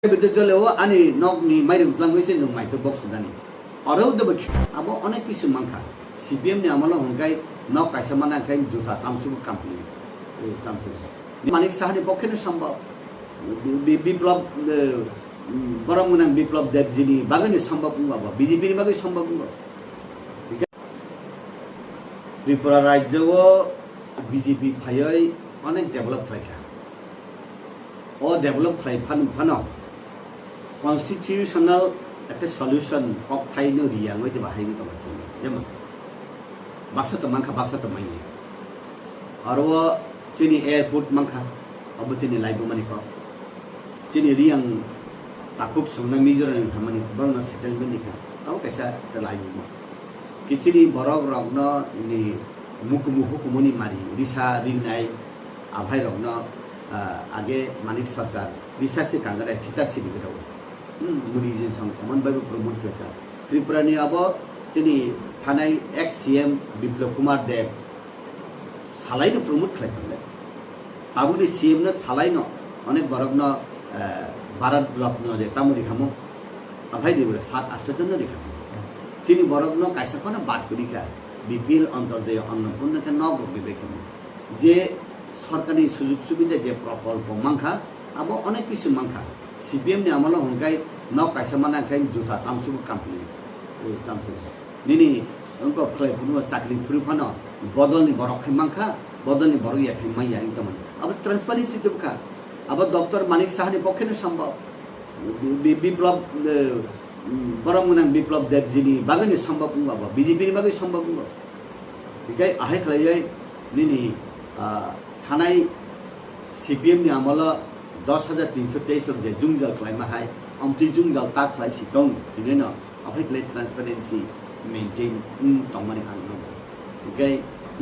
Betul ani nok ni mai rum tlang wisi nung mai to box dani orau de bek abo onek kisu mangka CPM ni amalo hongkai nok kaisa mana kai juta samsu company samsu manik sah ni pokke সম্ভব বিপ্লব বড় মুনাং বিপ্লব দেবজিনি বাগানে সম্ভব বাবা BJP ni বাগে সম্ভব ত্রিপুরা রাজ্য BJP ফাই অনেক ডেভেলপ খাইখা ও ডেভেলপ খাই ফানো কনস্টিটিউশনাল একটা সলিউশন কক থাইনো রিয়া ngoi de bahai to basai যেমন বাক্স তো মাংখা বাক্স তো মাইনি আর ও চিনি এয়ারপোর্ট মাংখা অব চিনি লাইবো মানি ক চিনি রিয়াং তাকুক সংনা মিজোরাম হামানি বরনা সেটেলমেন্ট নিখা আও কাইসা তে লাইবো কিচিনি বরক রগ্ন ini মুকুমুহু কুমনি মারি রিসা রিংনাই আভাই রগ্ন আগে মানিক সরকার রিসার্চে কাঙ্গারে খিতার সিবি গেল মুডিজি সং এমন ভাবে প্রমোট কেকা ত্রিপুরা নি আবো চিনি থানাই x CM Biplab Kumar Deb সালাইনো promote খাইলে আবুনি সিএম না সালাইনো অনেক বরগ্ন ভারত রত্ন দে তামুরি খামো আভাই দেবরে 7-8 জন রেখামো চিনি বরগ্ন কাইসা কোন বাদ করিকা বিপিএল অন্তর্দয় অন্নপূর্ণাকে নগ বিবেকম যে সরকারি সুযোগ সুবিধা যে প্রকল্প মাংখা আবো অনেক কিছু মাংখা CPM ni amalo hongkai nok kaisa mana kai juta samsu company samsu nini onko play puno sakri phuru phano bodol ni borok khai mangkha bodol ni borok ya khai maiya intaman abo transparency tubka abo dr manik sah ni pokke ni সম্ভব বিপ্লব বড় মুনাং বিপ্লব দেবজিনি বাগানে সম্ভব abo BJP ni বাগে সম্ভব বিকাই আহে খাইয়াই nini থানাই CPM ni amalo 10,323 je jungjal klaima hai amti jungjal tak klai sitong ineno aphai klai transparency maintain tongmani angno okay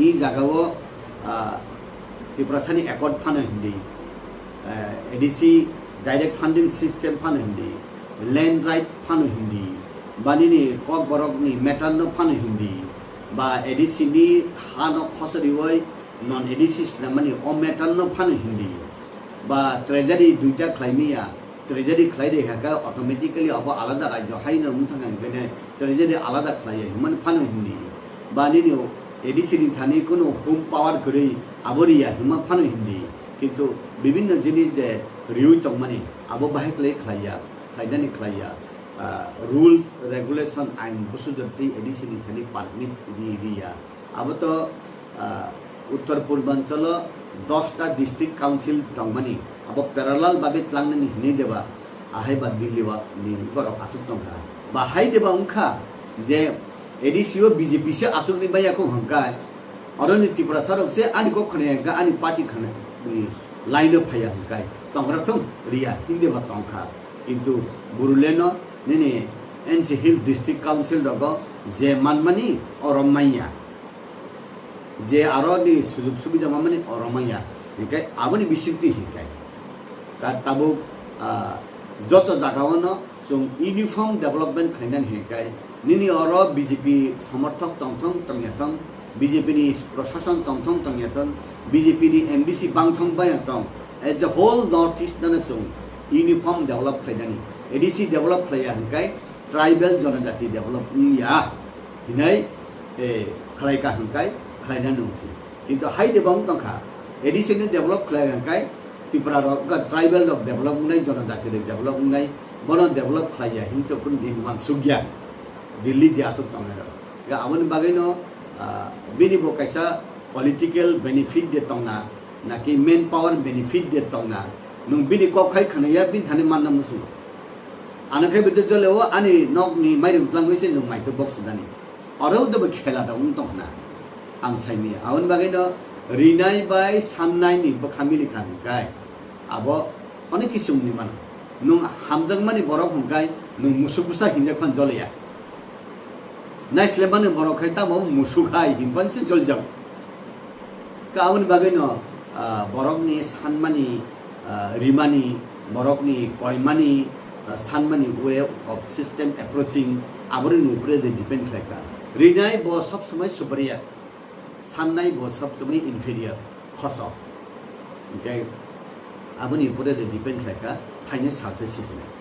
I jagao tiprasani accord phano hindi ADC direct funding system phano hindi land right phano hindi banini kok borok ni metal no phano hindi ba ADC ni khano khosori oi non ADC na mani o metal no phano hindi বা treasury দুইটা ক্লাইমিয়া treasury ক্লাই দেখাকা automatically আবার আলাদা রাজ্য হাইনো মুথাঙ্গান বেনে treasury আলাদা ক্লাই হিমান Fanon Hindi বা নিনিও ADC Thani কোনো home পাওয়ার করে আবরিয়া হিমা Fanon Hindi কিন্তু বিভিন্ন জিনিস যে রিউ তংমানি আবো বাহে ক্লাই খাইয়া খাইদানি খাইয়া রুলস রেগুলেশন আইন বসুজতি এডিসি থানি পারমিট রিয়া আবো তো উত্তর পূর্বাঞ্চল 10টা ডিস্ট্রিক্ট কাউন্সিল তংমানি আবো প্যারালাল ভাবে ত্লাংনানি হিনি দেবা আহাই বা দিল্লি বা নি বড় আসুক তংখা বা হাই দেবা উংখা যে এডিসিও বিজেপি সে আসুক নি বাইয়া কো হংকায় অরনি ত্রিপুরা সরক সে আনি কো খনে গা আনি পার্টি খনে লাইন অফ ফাইয়া হংকায় তংরা থং রিয়া হিন্দি বা তংখা কিন্তু বুরুলেন নেনে এনসি হিল ডিস্ট্রিক্ট কাউন্সিল রগ যে মানমানি অরমাইয়া যে আরো নি সুযোগ সুবিধা মানে অরমাইয়া হিকাই আবনি বিস্বীকৃতি হিকাই তাবো যত জাগাওনো সং ইউনিফর্ম ডেভেলপমেন্ট খাইনান হিকাই নিনি অর বিজেপি সমর্থক তংথং তংয়াতং বিজেপি নি প্রশাসন তংথং তংয়াতং বিজেপি নি এমবিসি বাংথং বায়াতং as a whole north east নানা সং ইউনিফর্ম ডেভেলপ খাইনানি এডিসি ডেভেলপ খাইয়া হিকাই ট্রাইবেল জনজাতি ডেভেলপ ইয়া হিনাই খাইকা হিকাই খাইনা নংসি কিন্তু হাই দেবং তংখা এডিসিনি ডেভেলপ খাইগাই ত্রিপুরা ট্রাইবেল অফ ডেভেলপ নাই জনজাতি ডেভেলপ নাই বন ডেভেলপ খাইয়া হিন্ত কোন দিন মান সুগিয়া দিল্লি যে আসুক তংনা গা আমনি বাগাইনো বিনিবো কাইসা পলিটিক্যাল বেনিফিট দে তংনা নাকি মেন পাওয়ার বেনিফিট দে তংনা নং বিনি কখাই খানায়া বিন থানি মাননা মুসু আনাখাই বিতে জলেও আনি নক ni মাইরুম ত্লাংগৈছে নং মাইতো বক্স দানি অরৌ দব খেলা দাউন তংনা आं साइमी आवन बागैनो रिनाय बाय साननायनि बखामिलि खांगाय आबो अनेक किसुमनि मान नुं हामजों मानि बरक हंगाय नुं मुसुगुसा हिंजा खान जलया नाइसले माने बरक खाय तामो मुसुखाय हिंबानसि जलजाव कावन बागैनो बरकनि सानमानि रिमानि बरकनि कयमानि सानमानि वे अफ सिस्टेम एप्रोचिंग आबरनि उपरे जे डिपेंड खायका रिनाय ब सब समय सुपरिया साननाय ब सब समय इनफेरियर खस okay aboni pore de depend khaika finance salse sisine